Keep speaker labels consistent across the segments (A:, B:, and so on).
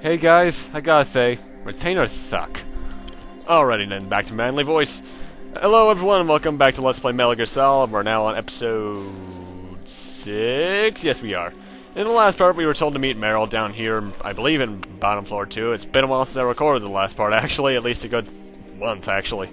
A: Hey guys, I gotta say, retainers suck. Alrighty then, back to manly voice. Hello everyone and welcome back to Let's Play Metal Gear Solid. We're now on episode 6? Yes we are. In the last part we were told to meet Meryl down here, I believe in bottom floor 2. It's been a while since I recorded the last part actually, at least a good month actually.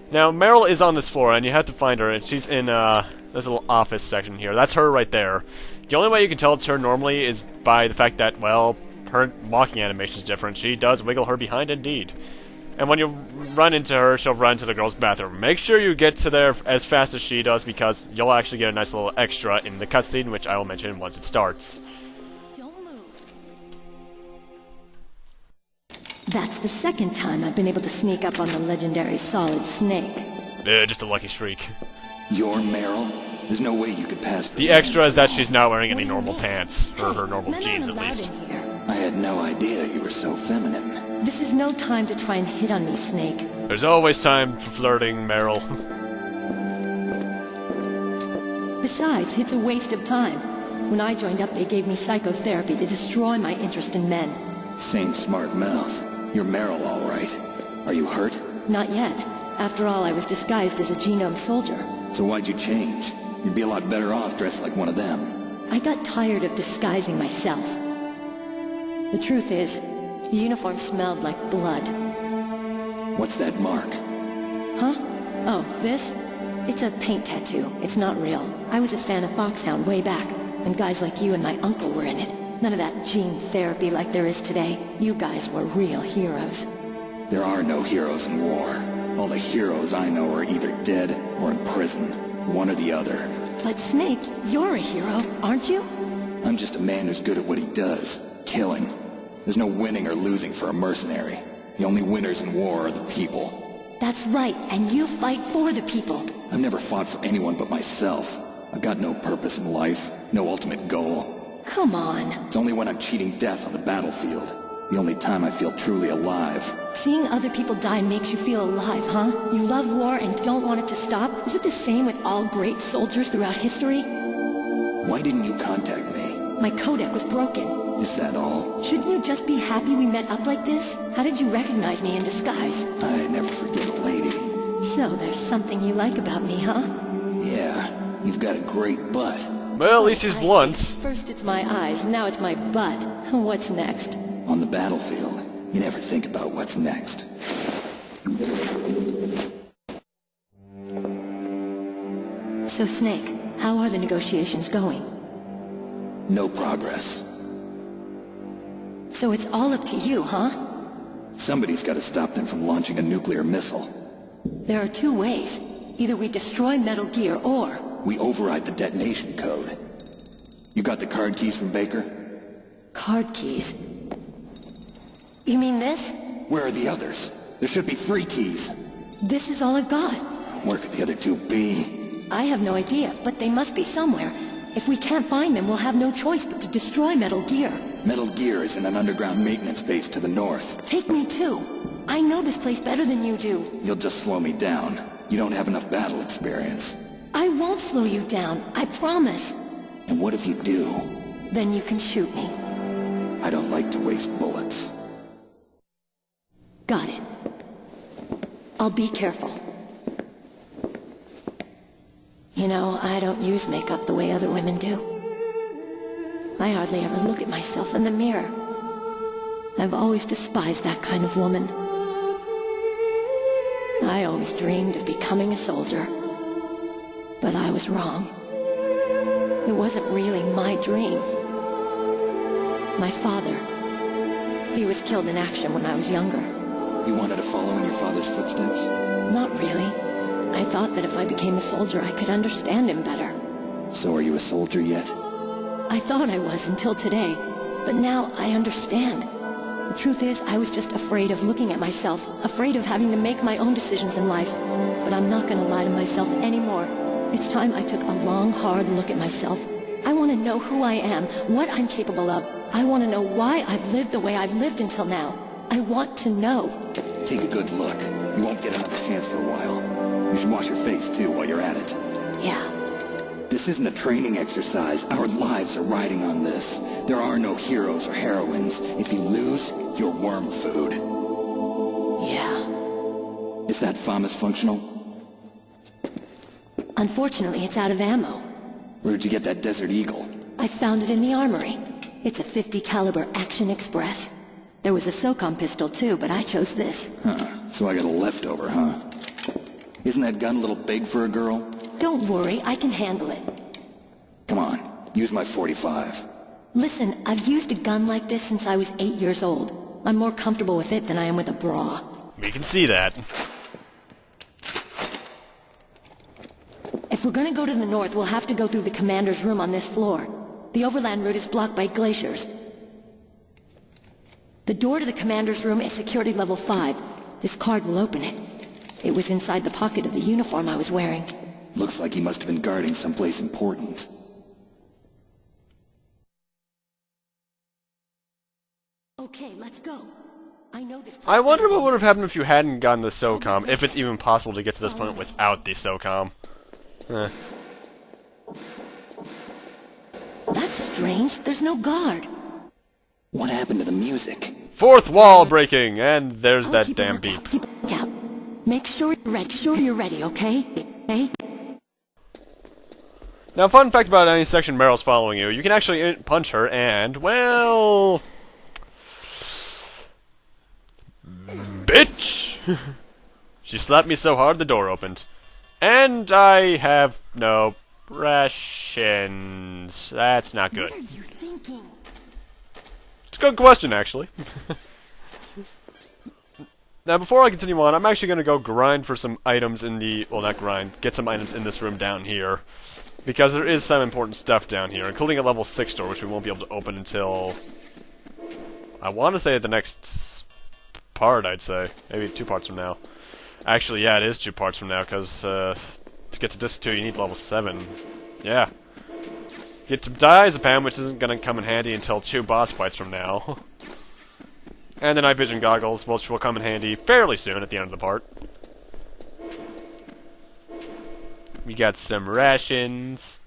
A: Now Meryl is on this floor and you have to find her, and she's in there's a little office section here. That's her right there. The only way you can tell it's her normally is by the fact that, well, her walking animation is different. She does wiggle her behind indeed. And when you run into her, she'll run to the girls' bathroom. Make sure you get to there as fast as she does, because you'll actually get a nice little extra in the cutscene, which I will mention once it starts.
B: Don't move. That's the second time I've been able to sneak up on the legendary Solid Snake.
A: Just a lucky streak.
C: You're Meryl? There's no way you could pass for
A: the extra is that she's not wearing any normal pants, or her normal jeans at least.
C: I had no idea you were so feminine.
B: This is no time to try and hit on me, Snake.
A: There's always time for flirting, Meryl.
B: Besides, it's a waste of time. When I joined up, they gave me psychotherapy to destroy my interest in men.
C: Same smart mouth. You're Meryl, all right. Are you hurt?
B: Not yet. After all, I was disguised as a genome soldier.
C: So why'd you change? You'd be a lot better off dressed like one of them.
B: I got tired of disguising myself. The truth is, the uniform smelled like blood.
C: What's that mark?
B: Huh? Oh, this? It's a paint tattoo. It's not real. I was a fan of Foxhound way back, and guys like you and my uncle were in it. None of that gene therapy like there is today. You guys were real heroes.
C: There are no heroes in war. All the heroes I know are either dead or in prison. One or the other.
B: But Snake, you're a hero, aren't you?
C: I'm just a man who's good at what he does. Killing. There's no winning or losing for a mercenary. The only winners in war are the people.
B: That's right, and you fight for the people.
C: I've never fought for anyone but myself. I've got no purpose in life, no ultimate goal.
B: Come on.
C: It's only when I'm cheating death on the battlefield. The only time I feel truly alive.
B: Seeing other people die makes you feel alive, huh? You love war and don't want it to stop? Is it the same with all great soldiers throughout history?
C: Why didn't you contact me?
B: My codec was broken.
C: Is that all?
B: Shouldn't you just be happy we met up like this? How did you recognize me in disguise?
C: I never forget a lady.
B: So there's something you like about me, huh?
C: Yeah, you've got a great butt.
A: Well, at least she's blunt.
B: First it's my eyes, now it's my butt. What's next?
C: On the battlefield, you never think about what's next.
B: So, Snake, how are the negotiations going?
C: No progress.
B: So it's all up to you, huh?
C: Somebody's got to stop them from launching a nuclear missile.
B: There are two ways. Either we destroy Metal Gear, or...
C: we override the detonation code. You got the card keys from Baker?
B: Card keys? You mean this?
C: Where are the others? There should be 3 keys.
B: This is all I've got.
C: Where could the other 2 be?
B: I have no idea, but they must be somewhere. If we can't find them, we'll have no choice but to destroy Metal Gear.
C: Metal Gear is in an underground maintenance base to the north.
B: Take me too. I know this place better than you do.
C: You'll just slow me down. You don't have enough battle experience.
B: I won't slow you down, I promise.
C: And what if you do?
B: Then you can shoot me.
C: I don't like to waste bullets.
B: Got it. I'll be careful. You know, I don't use makeup the way other women do. I hardly ever look at myself in the mirror. I've always despised that kind of woman. I always dreamed of becoming a soldier. But I was wrong. It wasn't really my dream. My father, he was killed in action when I was younger.
C: You wanted to follow in your father's footsteps?
B: Not really. I thought that if I became a soldier, I could understand him better.
C: So are you a soldier yet?
B: I thought I was until today, but now I understand. The truth is, I was just afraid of looking at myself, afraid of having to make my own decisions in life. But I'm not going to lie to myself anymore. It's time I took a long, hard look at myself. I want to know who I am, what I'm capable of. I want to know why I've lived the way I've lived until now. I want to know.
C: Take a good look. You won't get another chance for a while. You should wash your face, too, while you're at it.
B: Yeah.
C: This isn't a training exercise. Our lives are riding on this. There are no heroes or heroines. If you lose, you're worm food.
B: Yeah.
C: Is that FAMAS functional?
B: Unfortunately, it's out of ammo.
C: Where'd you get that Desert Eagle?
B: I found it in the armory. It's a .50 caliber Action Express. There was a SOCOM pistol too, but I chose this.
C: Huh. So I got a leftover, huh? Isn't that gun a little big for a girl?
B: Don't worry, I can handle it.
C: Come on, use my .45.
B: Listen, I've used a gun like this since I was 8 years old. I'm more comfortable with it than I am with a bra.
A: We can see that.
B: If we're gonna go to the north, we'll have to go through the commander's room on this floor. The overland route is blocked by glaciers. The door to the commander's room is security level 5. This card will open it. It was inside the pocket of the uniform I was wearing.
C: Looks like he must have been guarding someplace important.
B: Okay, let's go. I know this.
A: I wonder what would have happened if you hadn't gotten the SOCOM, if it's even possible to get to this point without the SOCOM.
B: That's strange. There's no guard.
C: What happened to the music?
A: Fourth wall breaking, and there's that
B: Keep a
A: damn
B: lookout,
A: beep.
B: keep a lookout. Make sure you're ready, okay? Okay?
A: Now, fun fact about any section Meryl's following you, you can actually punch her and, well... Bitch! She slapped me so hard the door opened. And I have no rations. That's not good.
B: What are you thinking?
A: It's a good question, actually. Now, before I continue on, I'm actually going to go grind for some items in the... Well, not grind. Get some items in this room down here. Because there is some important stuff down here, including a level 6 door, which we won't be able to open until... I want to say at the next part, I'd say. Maybe 2 parts from now. Actually, yeah, it is 2 parts from now, because to get to Disc 2, you need level 7. Yeah. Get to Diazepam, which isn't going to come in handy until 2 boss fights from now. And the night vision goggles, which will come in handy fairly soon at the end of the part. We got some rations.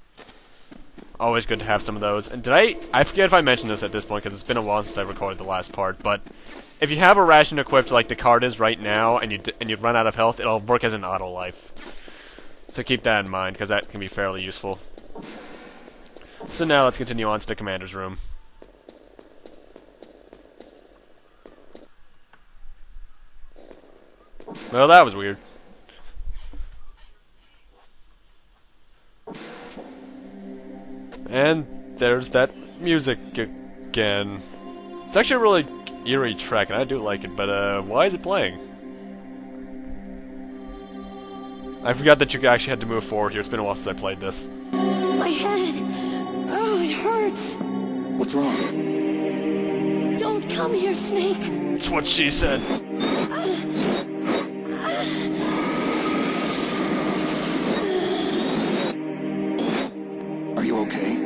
A: Always good to have some of those. And I forget if I mentioned this at this point, because it's been a while since I recorded the last part, but if you have a ration equipped like the card is right now, and you run out of health, it'll work as an auto life. So keep that in mind, because that can be fairly useful. So now let's continue on to the commander's room. Well, that was weird. And there's that music again. It's actually a really eerie track, and I do like it, but why is it playing? I forgot that you actually had to move forward here. It's been a while since I played this.
B: My head! Oh, it hurts!
C: What's wrong?
B: Don't come here, Snake!
A: That's what she said.
C: Are you okay?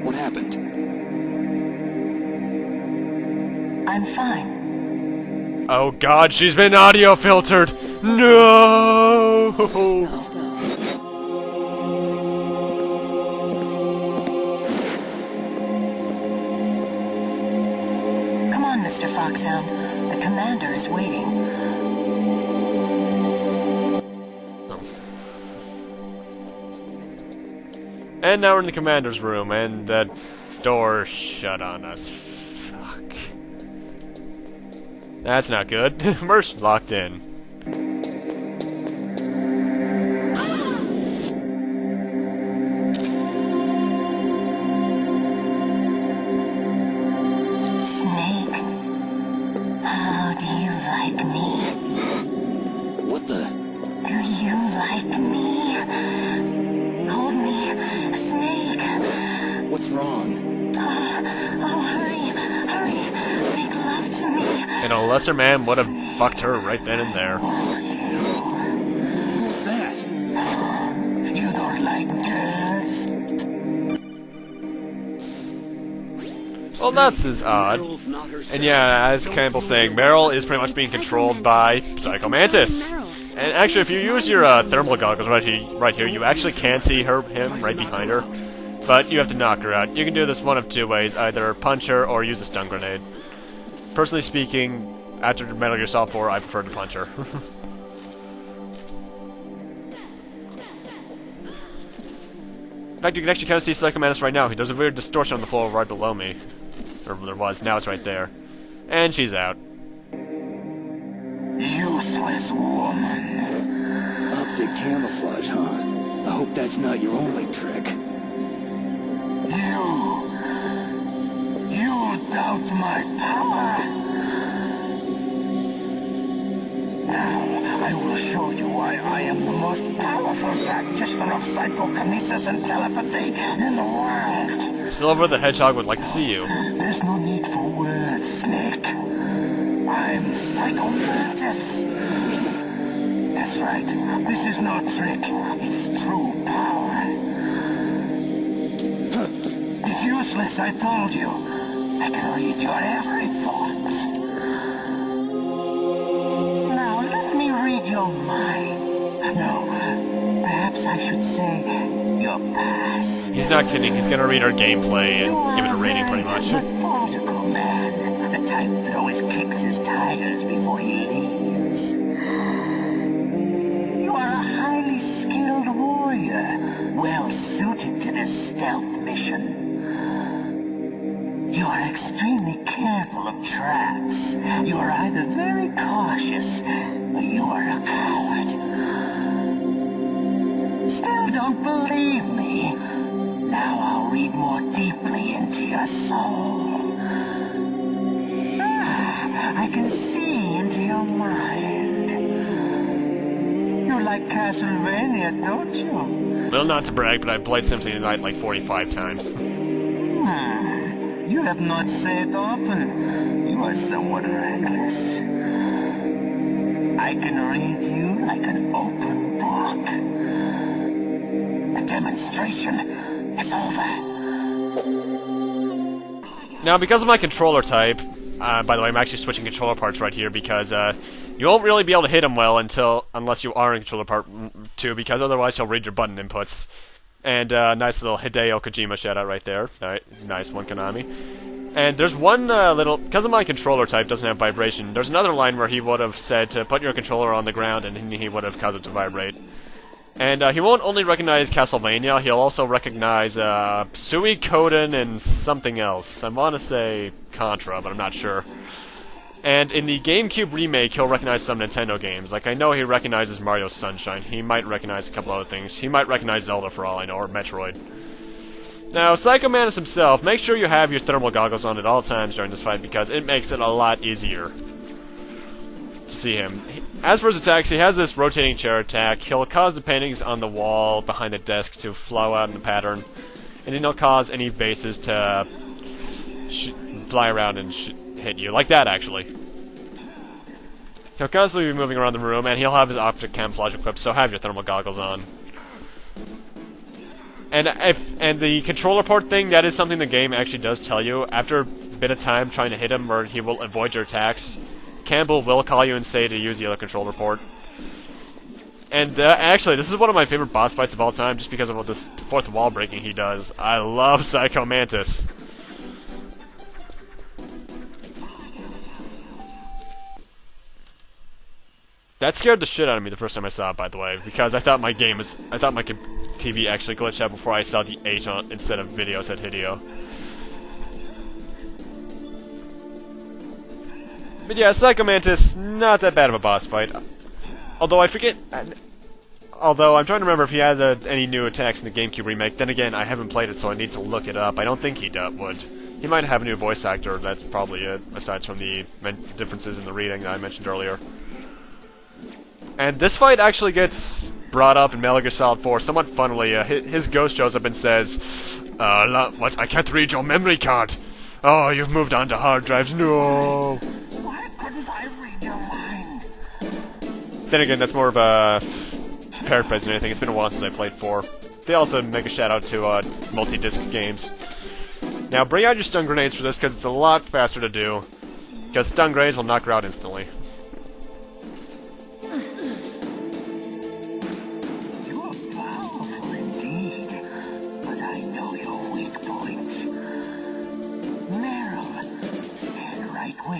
C: What happened?
B: I'm fine.
A: Oh god, she's been audio filtered! No!
B: Let's go. Come on, Mr. Foxhound. The commander is waiting.
A: And now we're in the commander's room, and that door shut on us. Fuck. That's not good. We're locked in.
B: Snake, how do you like me?
C: What the?
B: Do you like me? Hold me, Snake.
C: What's wrong?
B: Oh, hurry, hurry. Make love to me.
A: And a lesser man would have fucked her right then and there.
C: Who's that?
B: You don't like girls?
A: Well, that's as odd. And yeah, as Campbell's saying, Meryl is pretty much being controlled by Psycho Mantis. And actually, if you use your thermal goggles right here, you actually can see him right behind her. But you have to knock her out. You can do this one of two ways, either punch her or use a stun grenade. Personally speaking, after Metal Gear Solid 4, I prefer to punch her. In fact, you can actually kind of see Psycho Mantis right now. There's a weird distortion on the floor right below me. Or there was, now it's right there. And she's out.
C: Useless woman. Optic camouflage, huh? I hope that's not your only trick. You doubt my power? Now, I will show you why I am the most powerful practitioner of psychokinesis and telepathy in the world.
A: Silver the Hedgehog would like to see you.
C: There's no need for words, Snake. I'm Psycho Mantis. That's right. This is no trick. It's true power. It's useless, I told you. I can read your every thought. Now, let me read your mind. No, perhaps I should say your past.
A: He's not kidding. He's gonna read our gameplay and give it a rating, pretty much.
C: Methodical man. The type that always kicks his tires before he leaves. You are a highly skilled warrior, well suited to this stealth mission. You are extremely careful of traps. You are either very cautious, or you are a coward. Still don't believe me? Now I'll read more deeply into your soul. I can see into your mind. You like Castlevania, don't you?
A: Well, not to brag, but I've played Symphony of the Night like 45 times.
C: You have not said often. You are somewhat reckless. I can read you like an open book. The demonstration is over.
A: Now, because of my controller type, by the way, I'm actually switching controller parts right here because you won't really be able to hit him well unless you are in controller part 2, because otherwise he'll read your button inputs. And nice little Hideo Kojima shout out right there. Nice one, Konami. And there's one because of my controller type doesn't have vibration, there's another line where he would have said to put your controller on the ground and he would have caused it to vibrate. And he won't only recognize Castlevania, he'll also recognize Suikoden and something else. I want to say Contra, but I'm not sure. And in the GameCube remake, he'll recognize some Nintendo games. Like, I know he recognizes Mario Sunshine. He might recognize a couple other things. He might recognize Zelda for all I know, or Metroid. Now, Psycho Mantis himself, make sure you have your thermal goggles on at all times during this fight, because it makes it a lot easier to see him. As for his attacks, he has this rotating chair attack. He'll cause the paintings on the wall behind the desk to flow out in a pattern. And then he'll cause any vases to fly around and hit you. Like that, actually. He'll constantly be moving around the room, and he'll have his optic camouflage equipped, so have your thermal goggles on. And the controller port thing, that is something the game actually does tell you. After a bit of time trying to hit him, or he will avoid your attacks, Campbell will call you and say to use the other controller port. And actually, this is one of my favorite boss fights of all time, just because of what this fourth wall breaking he does. I love Psycho Mantis. That scared the shit out of me the first time I saw it, by the way, because I thought my TV actually glitched out before I saw the H on instead of video said Hideo. But yeah, Psycho Mantis, not that bad of a boss fight. Although I'm trying to remember if he had any new attacks in the GameCube remake. Then again, I haven't played it, so I need to look it up. I don't think he would. He might have a new voice actor, that's probably it, aside from the differences in the reading that I mentioned earlier. And this fight actually gets brought up in Metal Gear Solid 4 somewhat funnily. His ghost shows up and says, what? I can't read your memory card. Oh, you've moved on to hard drives. No.
C: Why couldn't I read your mind?
A: Then again, that's more of a paraphrase than anything. It's been a while since I played 4. They also make a shout out to multi-disc games. Now, bring out your stun grenades for this, because it's a lot faster to do. Because stun grenades will knock her out instantly.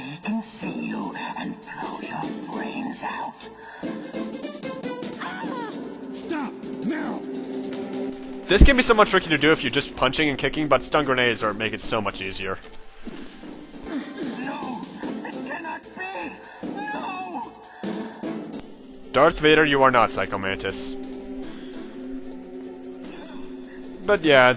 C: he can see you and blow your brains out.
D: Stop! Now!
A: This can be somewhat tricky to do if you're just punching and kicking, but stun grenades make it so much easier.
C: No! It cannot be! No!
A: Darth Vader, you are not Psycho Mantis. But yeah,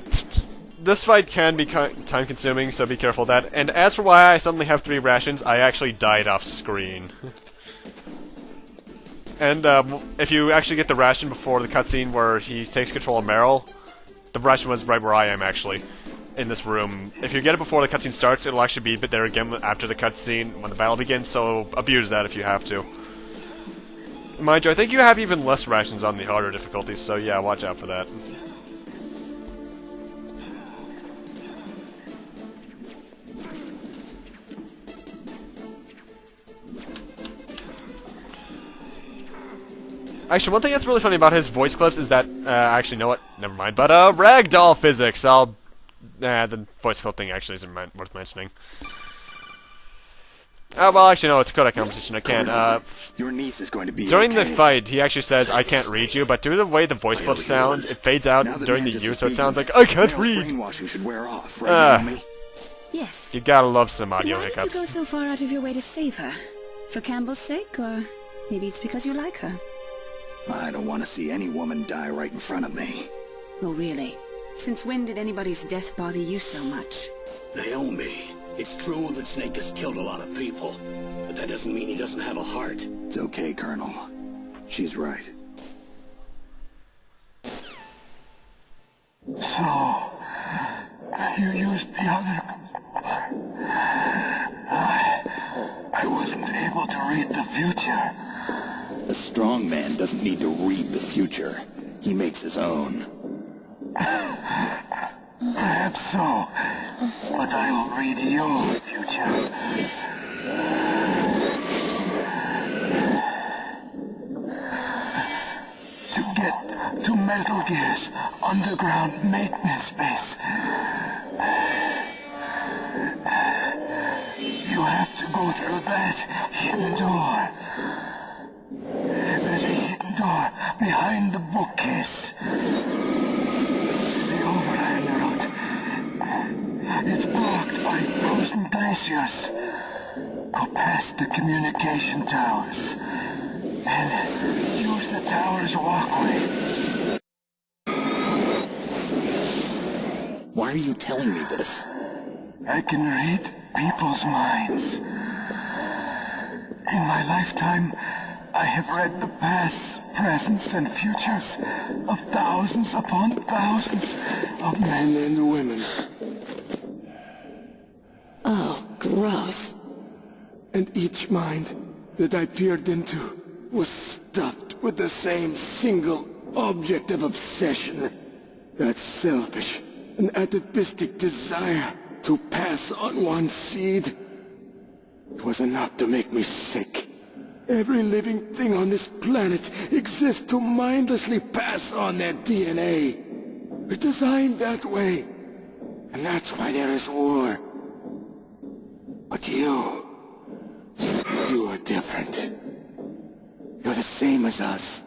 A: this fight can be time-consuming, so be careful of that. And as for why I suddenly have 3 rations, I actually died off screen. And if you actually get the ration before the cutscene where he takes control of Meryl, the ration was right where I am actually, in this room. If you get it before the cutscene starts, it'll actually be there again after the cutscene when the battle begins, so abuse that if you have to. Mind you, I think you have even less rations on the harder difficulties, so yeah, watch out for that. Actually, one thing that's really funny about his voice clips is that, actually, you know what? Never mind. But, ragdoll physics, the voice clip thing actually isn't worth mentioning. Well, actually, no, it's a Kodak competition, I can't,
D: Your niece is going to be
A: during
D: okay.
A: the fight, he actually says, I can't read you, but due to the way the voice clip sounds, it fades out during the use, so it sounds like, I can't read!
D: Brainwashing should wear off, right, Naomi?
E: Yes.
A: You gotta love some audio
E: Why did you
A: hiccups.
E: go so far out of your way to save her? For Campbell's sake, or maybe it's because you like her?
D: I don't want to see any woman die right in front of me.
E: Oh, really? Since when did anybody's death bother you so much?
F: Naomi, it's true that Snake has killed a lot of people, but that doesn't mean he doesn't have a heart.
D: It's okay, Colonel. She's right.
C: So, you used the other... I wasn't able to read the future.
D: A strong man doesn't need to read the future. He makes his own.
C: Perhaps so, but I will read your future. To get to Metal Gear's underground maintenance base, you have to go through that hidden door. There's a hidden door behind the bookcase. The overland route. It's blocked by frozen glaciers. Go past the communication towers and use the tower's walkway.
D: Why are you telling me this?
C: I can read people's minds. In my lifetime, I have read the pasts, presents, and futures of thousands upon thousands of men and women.
B: Oh, gross.
C: And each mind that I peered into was stuffed with the same single object of obsession. That selfish and atavistic desire to pass on one seed. It was enough to make me sick. Every living thing on this planet exists to mindlessly pass on their DNA. We're designed that way. And that's why there is war. But you are different. You're the same as us.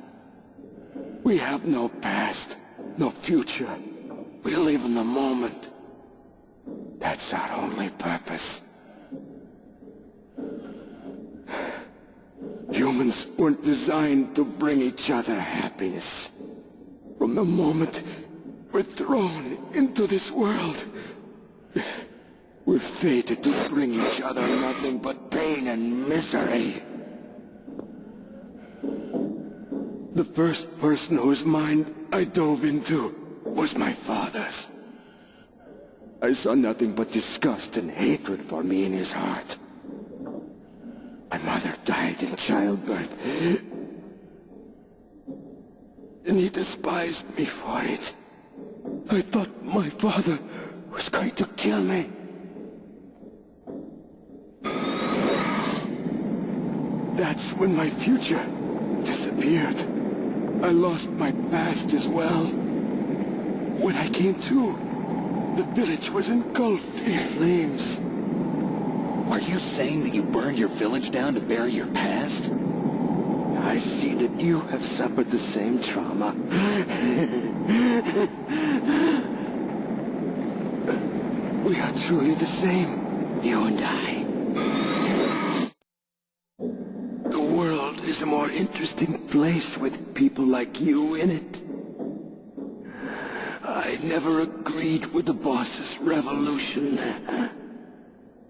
C: We have no past, no future. We live in the moment. That's our only purpose. Humans weren't designed to bring each other happiness. From the moment we're thrown into this world, we're fated to bring each other nothing but pain and misery. The first person whose mind I dove into was my father's. I saw nothing but disgust and hatred for me in his heart. My mother died in childbirth, and he despised me for it. I thought my father was going to kill me. That's when my future disappeared. I lost my past as well. When I came to, the village was engulfed in flames.
D: Are you saying that you burned your village down to bury your past?
G: I see that you have suffered the same trauma. We are truly the same, you and I. The world is a more interesting place with people like you in it. I never agreed with the boss's revolution.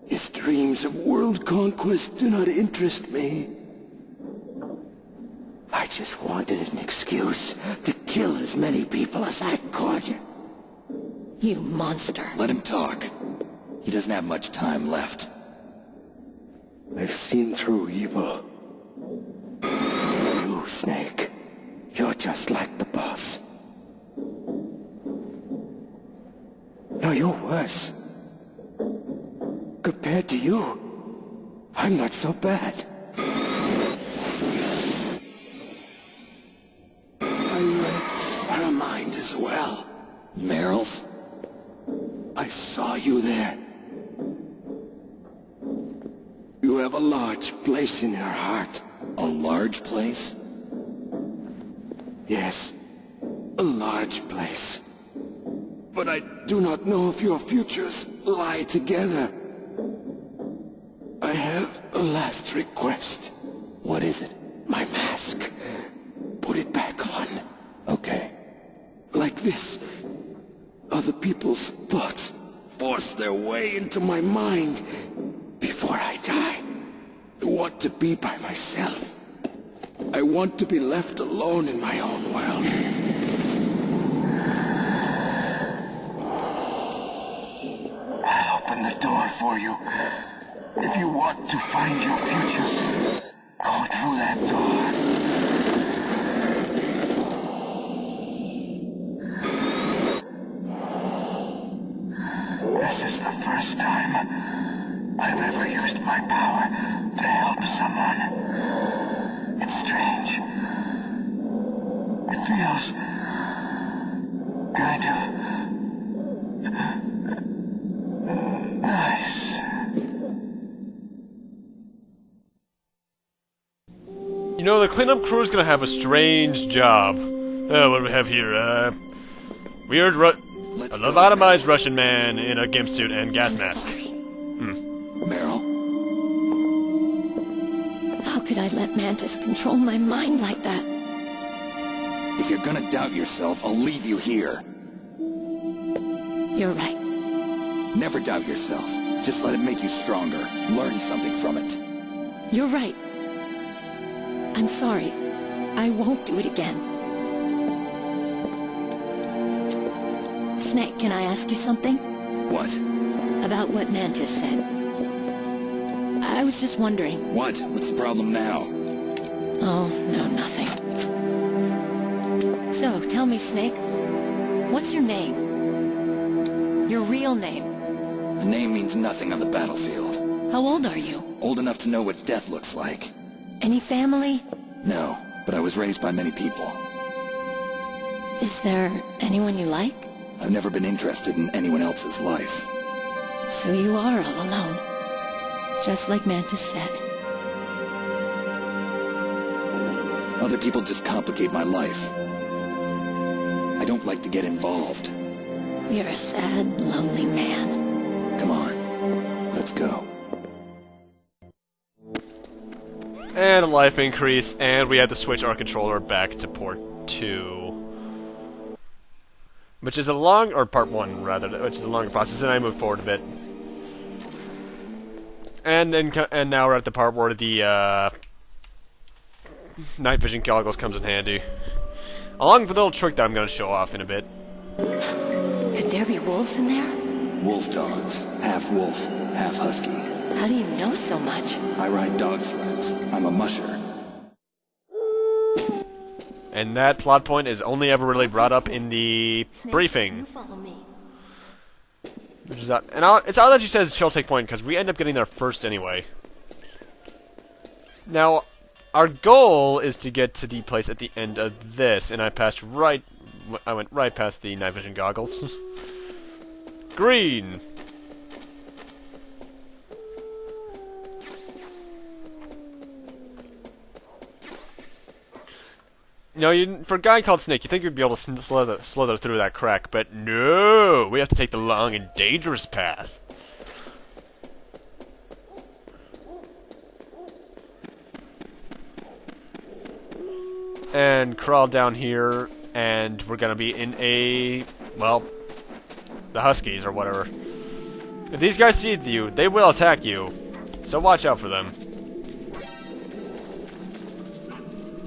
G: His dreams of world conquest do not interest me. I just wanted an excuse to kill as many people as I could.
B: You monster.
D: Let him talk. He doesn't have much time left.
G: I've seen through evil. You, Snake. You're just like the boss. No, you're worse. Compared to you, I'm not so bad. I read her mind as well.
D: Meryl's?
G: I saw you there. You have a large place in your heart.
D: A large place?
G: Yes, a large place. But I do not know if your futures lie together. I have a last request.
D: What is it?
G: My mask. Put it back on.
D: Okay.
G: Like this, other people's thoughts force their way into my mind before I die. I want to be by myself. I want to be left alone in my own world. I'll open the door for you. If you want to find your future, go through that door. This is the first time I've ever used my power to help someone. It's strange. It feels kind of nice.
A: You know, the cleanup crew is gonna have a strange job. What do we have here? Weird a lobotomized Russian man in a gimp suit and gas mask.
D: Meryl?
B: How could I let Mantis control my mind like that?
D: If you're gonna doubt yourself, I'll leave you here.
B: You're right.
D: Never doubt yourself. Just let it make you stronger. Learn something from it.
B: You're right. I'm sorry. I won't do it again. Snake, can I ask you something?
D: What?
B: About what Mantis said. I was just wondering.
D: What? What's the problem now?
B: Oh, no, nothing. So, tell me, Snake, what's your name? Your real name?
D: A name means nothing on the battlefield.
B: How old are you?
D: Old enough to know what death looks like.
B: Any family?
D: No, but I was raised by many people.
B: Is there anyone you like?
D: I've never been interested in anyone else's life.
B: So you are all alone. Just like Mantis said.
D: Other people just complicate my life. I don't like to get involved.
B: You're a sad, lonely man.
D: Come on, let's go.
A: And a life increase, and we had to switch our controller back to port 2. Which is a long, or part 1 rather, which is a longer process, and I moved forward a bit. And now we're at the part where the night vision goggles comes in handy. Along with a little trick that I'm going to show off in a bit.
B: Could there be wolves in there?
D: Wolf dogs. Half wolf, half husky.
B: How do you know so much?
D: I ride dog sleds. I'm a musher.
A: And that plot point is only ever really brought up in the briefing.
B: You follow me.
A: Which is and it's odd that she says she'll take point, because we end up getting there first anyway. Now, our goal is to get to the place at the end of this, and I went right past the night vision goggles. Green! You know, for a guy called Snake, you think you'd be able to slither through that crack, but no! We have to take the long and dangerous path. And crawl down here, and we're gonna be in a, well, the Huskies or whatever. If these guys see you, they will attack you, so watch out for them.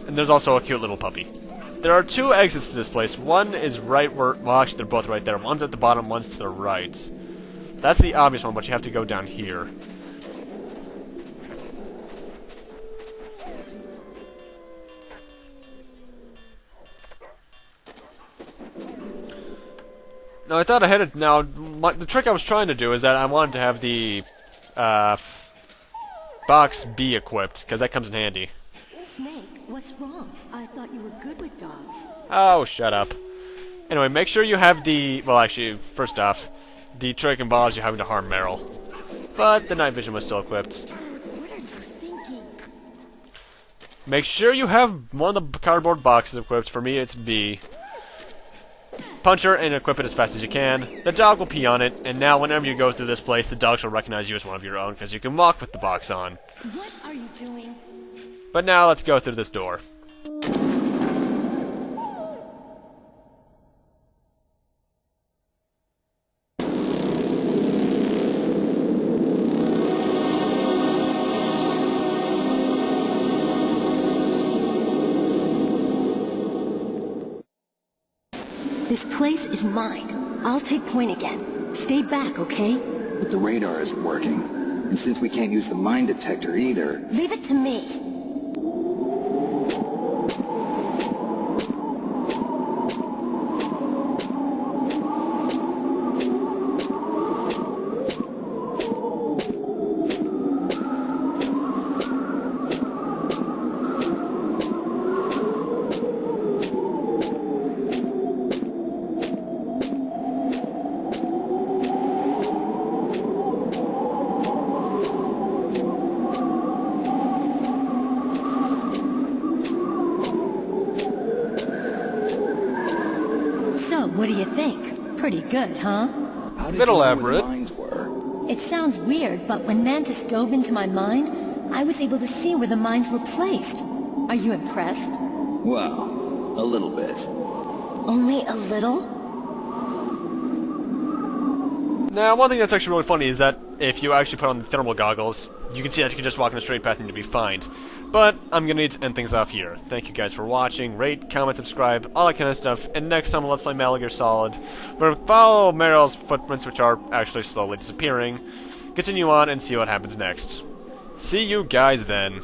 A: And there's also a cute little puppy. There are two exits to this place. One is right where, well, actually they're both right there. One's at the bottom, one's to the right. That's the obvious one, but you have to go down here. Now, I thought I had it. Now, the trick I was trying to do is that I wanted to have the box be equipped, because that comes in handy.
B: Snake, what's wrong? I thought you were good with dogs.
A: Oh, shut up. Anyway, make sure you have the... Well, actually, first off, the trick involves you having to harm Meryl. But the night vision was still equipped.
B: What are you thinking?
A: Make sure you have one of the cardboard boxes equipped. For me, it's B. Punch her and equip it as fast as you can. The dog will pee on it, and now whenever you go through this place, the dog shall recognize you as one of your own, because you can walk with the box on.
B: What are you doing?
A: But now, let's go through this door.
B: This place is mine. I'll take point again. Stay back, okay?
D: But the radar isn't working. And since we can't use the mine detector either...
B: Leave it to me. So, what do you think? Pretty good, huh?
D: How did
A: Bit
D: you know where
A: elaborate.
D: the mines were?
B: It sounds weird, but when Mantis dove into my mind, I was able to see where the mines were placed. Are you impressed?
D: Well, a little bit.
B: Only a little?
A: Now, one thing that's actually really funny is that if you actually put on the thermal goggles, you can see that you can just walk in a straight path and you'll be fine. But I'm gonna need to end things off here. Thank you guys for watching. Rate, comment, subscribe, all that kind of stuff. And next time on Let's Play Metal Gear Solid, we're gonna follow Meryl's footprints, which are actually slowly disappearing. Continue on and see what happens next. See you guys then.